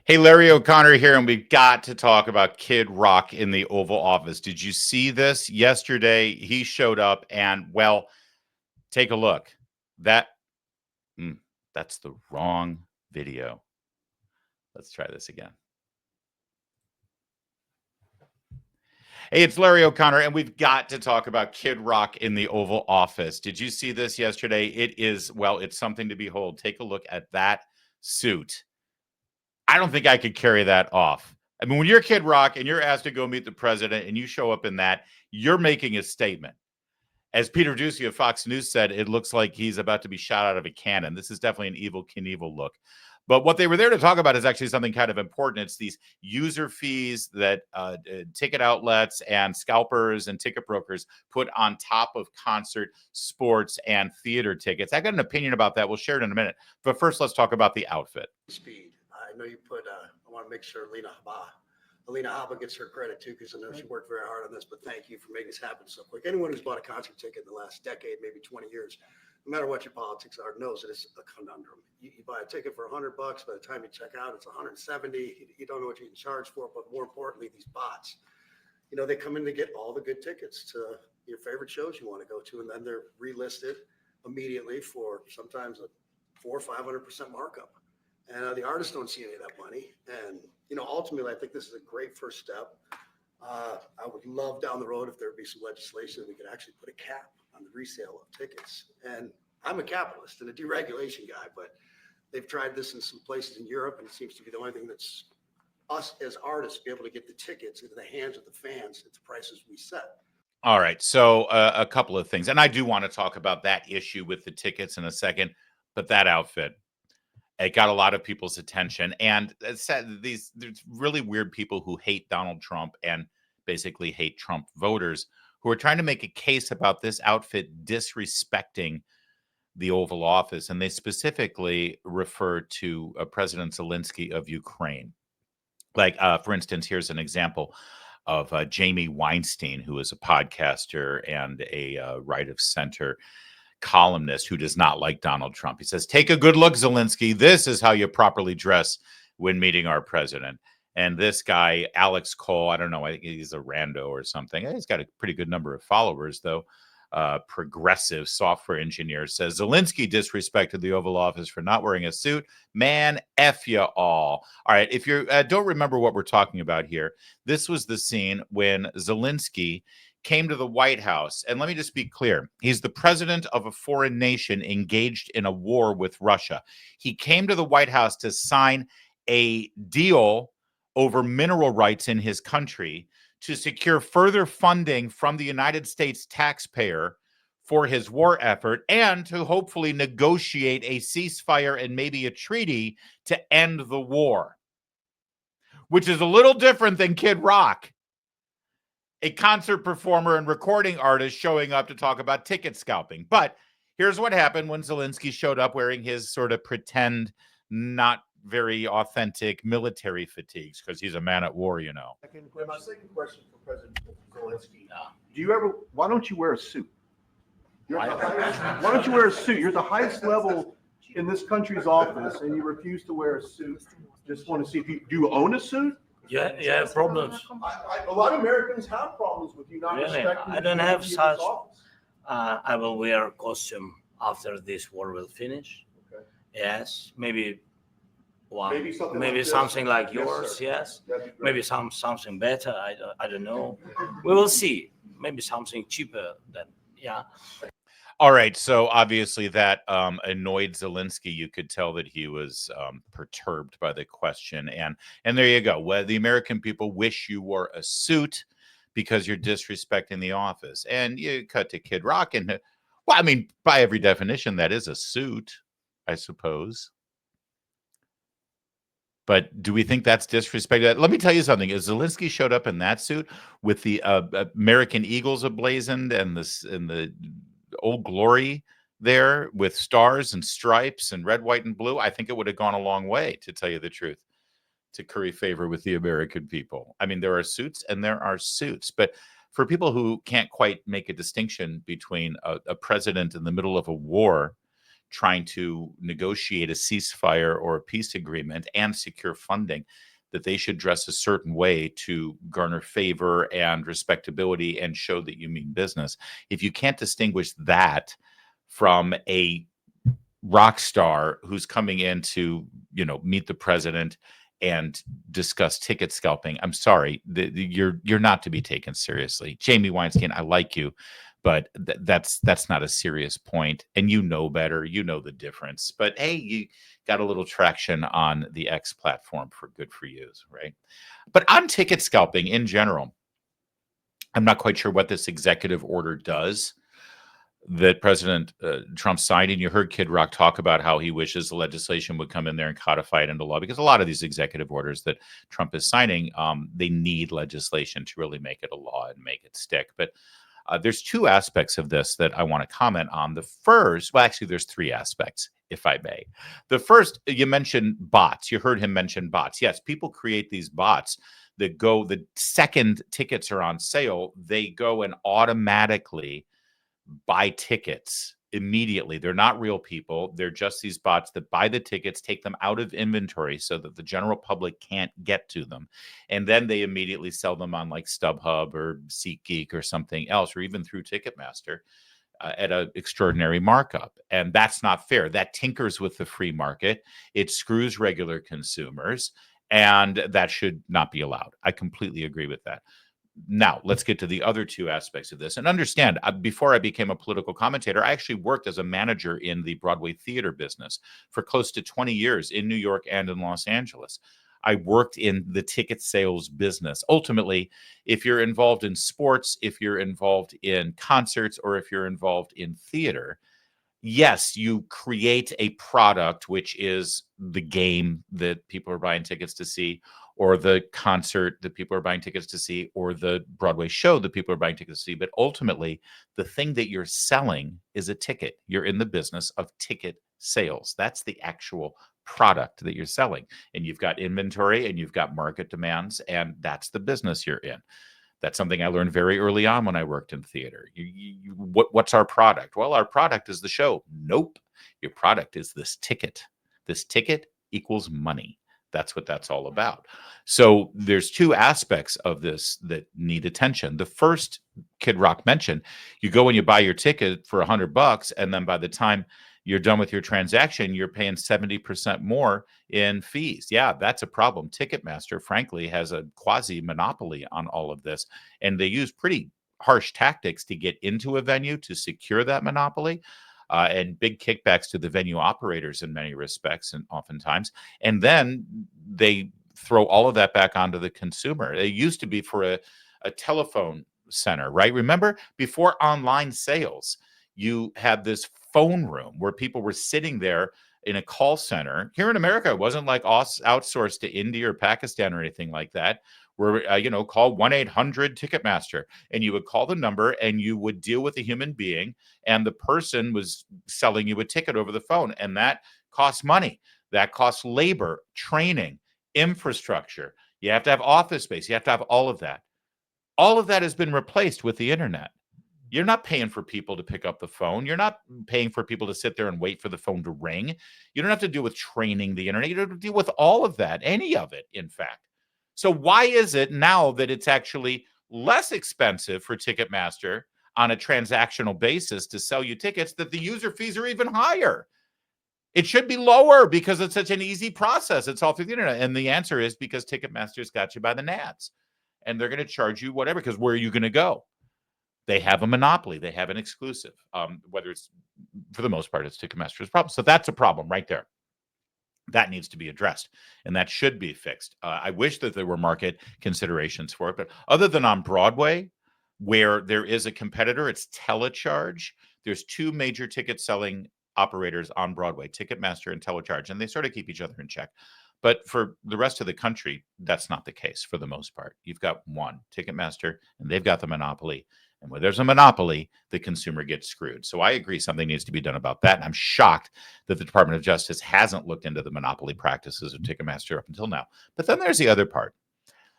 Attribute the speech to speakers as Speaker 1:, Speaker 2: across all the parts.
Speaker 1: Hey, Larry O'Connor here, and we've got to talk about Kid Rock in the Oval Office. Did you see this yesterday? He showed up, and well, take a look. That that's the wrong video. Let's try this again. Hey, it's Larry O'Connor, and we've got to talk about Kid Rock in the Oval Office. Did you see this yesterday? It is, well, it's something to behold. Take a look at that suit. I don't think I could carry that off. I mean, when you're Kid Rock and you're asked to go meet the president and you show up in that, you're making a statement. As Peter Ducey of Fox News said, it looks like he's about to be shot out of a cannon. This is definitely an Evil Knievel look. But what they were there to talk about is actually something kind of important. It's these user fees that ticket outlets and scalpers and ticket brokers put on top of concert, sports, and theater tickets. I got an opinion about that. We'll share it in a minute. But first, let's talk about the outfit.
Speaker 2: Speed. I know you put, I want to make sure Alina Haba gets her credit too, because I know she worked very hard on this, but thank you for making this happen so quick. Anyone who's bought a concert ticket in the last decade, maybe 20 years, no matter what your politics are, knows that it's a conundrum. You buy a ticket for $100, by the time you check out, it's 170. You don't know what you can charge for it, but more importantly, these bots, they come in to get all the good tickets to your favorite shows you want to go to, and then they're relisted immediately for sometimes a 400 or 500% markup. And the artists don't see any of that money. And, ultimately, I think this is a great first step. I would love down the road if there would be some legislation that we could actually put a cap on the resale of tickets. And I'm a capitalist and a deregulation guy, but they've tried this in some places in Europe, and it seems to be the only thing that's us as artists be able to get the tickets into the hands of the fans at the prices we set.
Speaker 1: All right. So a couple of things. And I do want to talk about that issue with the tickets in a second, but that outfit, it got a lot of people's attention. And it said there's really weird people who hate Donald Trump and basically hate Trump voters who are trying to make a case about this outfit disrespecting the Oval Office. And they specifically refer to President Zelensky of Ukraine. Like, for instance, here's an example of Jamie Weinstein, who is a podcaster and a right of center columnist who does not like Donald Trump. He says, take a good look, Zelensky. This is how you properly dress when meeting our president. And this guy, Alex Cole, I don't know, I think he's a rando or something. He's got a pretty good number of followers, though. Progressive software engineer says Zelensky disrespected the Oval Office for not wearing a suit. Man, F you all. All right, if you don't remember what we're talking about here, this was the scene when Zelensky came to the White House. And let me just be clear. He's the president of a foreign nation engaged in a war with Russia. He came to the White House to sign a deal over mineral rights in his country to secure further funding from the United States taxpayer for his war effort and to hopefully negotiate a ceasefire and maybe a treaty to end the war, which is a little different than Kid Rock, a concert performer and recording artist showing up to talk about ticket scalping. But here's what happened when Zelensky showed up wearing his sort of pretend, not very authentic military fatigues, because he's a man at war,
Speaker 3: My second question for President Zelensky. Why don't you wear a suit? Why don't you wear a suit? You're the highest level in this country's office, and you refuse to wear a suit. Just want to see if do you own a suit?
Speaker 4: Yeah, you have problems.
Speaker 3: A lot of Americans have problems with you not respecting.
Speaker 4: I don't have such. I will wear a costume after this war will finish.
Speaker 3: Okay.
Speaker 4: Yes, maybe one.
Speaker 3: Maybe something like
Speaker 4: yours.
Speaker 3: Yes,
Speaker 4: Maybe something better. I don't know. We will see. Maybe something cheaper than
Speaker 1: All right, so obviously that annoyed Zelensky. You could tell that he was perturbed by the question, and there you go. Well, the American people wish you wore a suit because you're disrespecting the office. And you cut to Kid Rock, and well, I mean, by every definition, that is a suit, I suppose. But do we think that's disrespect? Let me tell you something. If Zelensky showed up in that suit with the American Eagles ablazoned and the Old Glory there with stars and stripes and red, white, and blue, I think it would have gone a long way, to tell you the truth, to curry favor with the American people. I mean, there are suits and there are suits, but for people who can't quite make a distinction between a president in the middle of a war trying to negotiate a ceasefire or a peace agreement and secure funding, that they should dress a certain way to garner favor and respectability and show that you mean business. If you can't distinguish that from a rock star who's coming in to, meet the president and discuss ticket scalping, I'm sorry, you're not to be taken seriously. Jamie Weinstein, I like you, but that's not a serious point, and you know better. You know the difference. But hey, you got a little traction on the X platform, for good for you, right? But on ticket scalping in general, I'm not quite sure what this executive order does that President Trump signed. And you heard Kid Rock talk about how he wishes the legislation would come in there and codify it into law, because a lot of these executive orders that Trump is signing, they need legislation to really make it a law and make it stick. But there's two aspects of this that I want to comment on. The first, well, actually, there's three aspects, if I may. The first, you mentioned bots. You heard him mention bots. Yes, people create these bots that go, the second tickets are on sale, they go and automatically buy tickets immediately. They're not real people. They're just these bots that buy the tickets, take them out of inventory so that the general public can't get to them. And then they immediately sell them on like StubHub or SeatGeek or something else, or even through Ticketmaster at an extraordinary markup. And that's not fair. That tinkers with the free market. It screws regular consumers, and that should not be allowed. I completely agree with that. Now, let's get to the other two aspects of this. And understand, before I became a political commentator, I actually worked as a manager in the Broadway theater business for close to 20 years in New York and in Los Angeles. I worked in the ticket sales business. Ultimately, if you're involved in sports, if you're involved in concerts, or if you're involved in theater, yes, you create a product, which is the game that people are buying tickets to see, or the concert that people are buying tickets to see, or the Broadway show that people are buying tickets to see. But ultimately, the thing that you're selling is a ticket. You're in the business of ticket sales. That's the actual product that you're selling. And you've got inventory and you've got market demands, and that's the business you're in. That's something I learned very early on when I worked in theater. What's our product? Well, our product is the show. Nope. Your product is this ticket. This ticket equals money. That's what that's all about. So there's two aspects of this that need attention. The first, Kid Rock mentioned, you go and you buy your ticket for $100, and then by the time you're done with your transaction, you're paying 70% more in fees. Yeah, that's a problem. Ticketmaster, frankly, has a quasi monopoly on all of this, and they use pretty harsh tactics to get into a venue to secure that monopoly, and big kickbacks to the venue operators in many respects, and oftentimes. And then they throw all of that back onto the consumer. It used to be for a telephone center, right? Remember, before online sales, you had this phone room where people were sitting there in a call center. Here in America, it wasn't like outsourced to India or Pakistan or anything like that, where, call 1-800 Ticketmaster, and you would call the number and you would deal with a human being, and the person was selling you a ticket over the phone. And that costs money. That costs labor, training, infrastructure. You have to have office space. You have to have all of that. All of that has been replaced with the internet. You're not paying for people to pick up the phone. You're not paying for people to sit there and wait for the phone to ring. You don't have to deal with training the internet. You don't have to deal with all of that, any of it, in fact. So why is it now that it's actually less expensive for Ticketmaster on a transactional basis to sell you tickets, that the user fees are even higher? It should be lower because it's such an easy process. It's all through the internet. And the answer is because Ticketmaster's got you by the nads. And they're going to charge you whatever, because where are you going to go? They have a monopoly. They have an exclusive. Whether it's, for the most part, it's Ticketmaster's problem. So that's a problem right there. That needs to be addressed, and that should be fixed. I wish that there were market considerations for it, but other than on Broadway, where there is a competitor, it's Telecharge. There's two major ticket selling operators on Broadway, Ticketmaster and Telecharge, and they sort of keep each other in check. But for the rest of the country, that's not the case for the most part. You've got one, Ticketmaster, and they've got the monopoly. And when there's a monopoly, the consumer gets screwed. So I agree something needs to be done about that. And I'm shocked that the Department of Justice hasn't looked into the monopoly practices of Ticketmaster up until now. But then there's the other part.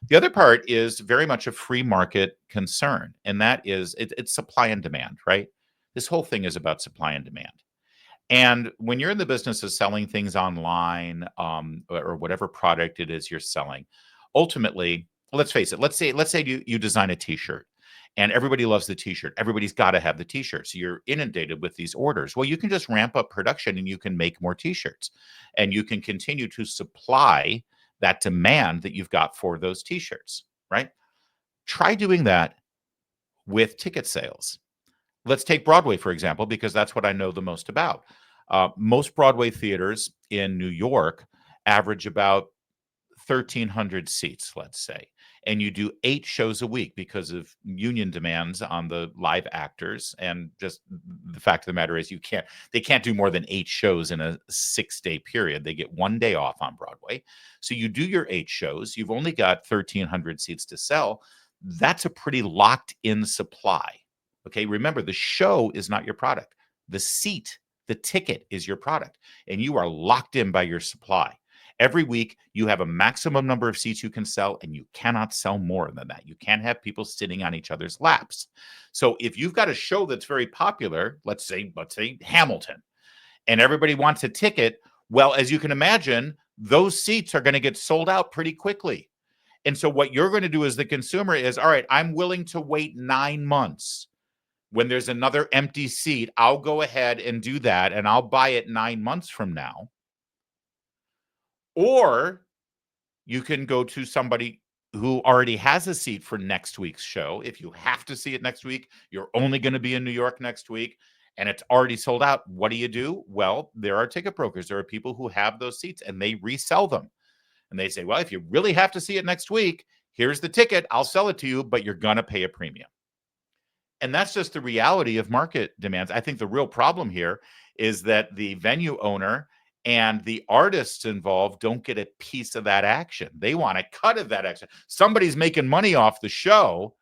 Speaker 1: The other part is very much a free market concern, and that is it's supply and demand, right? This whole thing is about supply and demand. And when you're in the business of selling things online, or whatever product it is you're selling, ultimately, let's face it. Let's say you design a T-shirt, and everybody loves the T-shirt. Everybody's got to have the T-shirt. So you're inundated with these orders. Well, you can just ramp up production, and you can make more T-shirts, and you can continue to supply that demand that you've got for those T-shirts. Right? Try doing that with ticket sales. Let's take Broadway, for example, because that's what I know the most about. Most Broadway theaters in New York average about 1,300 seats, let's say, and you do 8 shows a week because of union demands on the live actors. And just the fact of the matter is they can't do more than 8 shows in a 6-day period. They get 1 day off on Broadway. So you do your 8 shows. You've only got 1,300 seats to sell. That's a pretty locked in supply. Okay, remember, the show is not your product. The seat, the ticket is your product, and you are locked in by your supply. Every week, you have a maximum number of seats you can sell, and you cannot sell more than that. You can't have people sitting on each other's laps. So if you've got a show that's very popular, let's say Hamilton, and everybody wants a ticket, well, as you can imagine, those seats are going to get sold out pretty quickly. And so what you're going to do as the consumer is, all right, I'm willing to wait 9 months. When there's another empty seat, I'll go ahead and do that, and I'll buy it 9 months from now. Or you can go to somebody who already has a seat for next week's show. If you have to see it next week, you're only going to be in New York next week, and it's already sold out. What do? Well, there are ticket brokers. There are people who have those seats, and they resell them. And they say, well, if you really have to see it next week, here's the ticket. I'll sell it to you, but you're going to pay a premium. And that's just the reality of market demands. I think the real problem here is that the venue owner and the artists involved don't get a piece of that action. They want a cut of that action. Somebody's making money off the show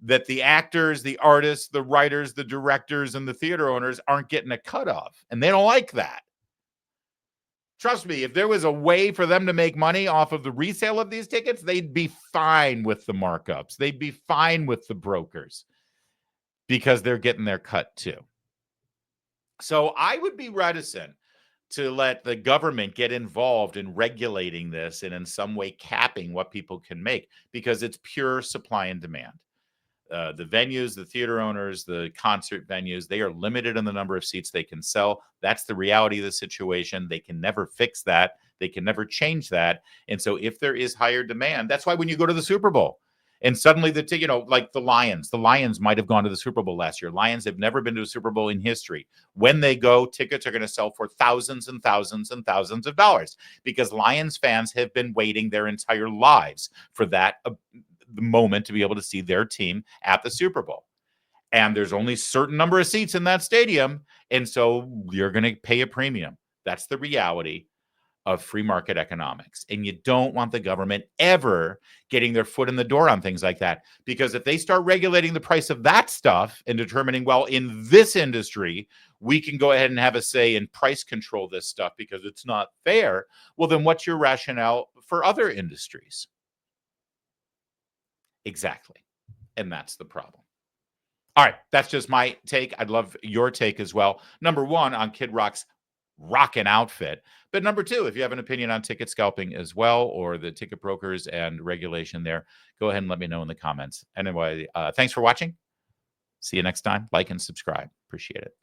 Speaker 1: that the actors, the artists, the writers, the directors, and the theater owners aren't getting a cut of. And they don't like that. Trust me, if there was a way for them to make money off of the resale of these tickets, they'd be fine with the markups. They'd be fine with the brokers, because they're getting their cut too. So I would be reticent to let the government get involved in regulating this and in some way capping what people can make, because it's pure supply and demand. The venues, the theater owners, the concert venues, they are limited in the number of seats they can sell. That's the reality of the situation. They can never fix that. They can never change that. And so if there is higher demand, that's why when you go to the Super Bowl, and suddenly like the Lions might have gone to the Super Bowl last year. Lions have never been to a Super Bowl in history. When they go, tickets are going to sell for thousands and thousands and thousands of dollars, because Lions fans have been waiting their entire lives for that the moment to be able to see their team at the Super Bowl. And there's only a certain number of seats in that stadium, and so you're going to pay a premium. That's the reality of free market economics. And you don't want the government ever getting their foot in the door on things like that, because if they start regulating the price of that stuff and determining, well, in this industry, we can go ahead and have a say and price control this stuff because it's not fair, well, then what's your rationale for other industries? Exactly. And that's the problem. All right, that's just my take. I'd love your take as well. Number one, on Kid Rock's rockin' outfit. But number two, if you have an opinion on ticket scalping as well, or the ticket brokers and regulation there, go ahead and let me know in the comments. Anyway, thanks for watching. See you next time. Like and subscribe. Appreciate it.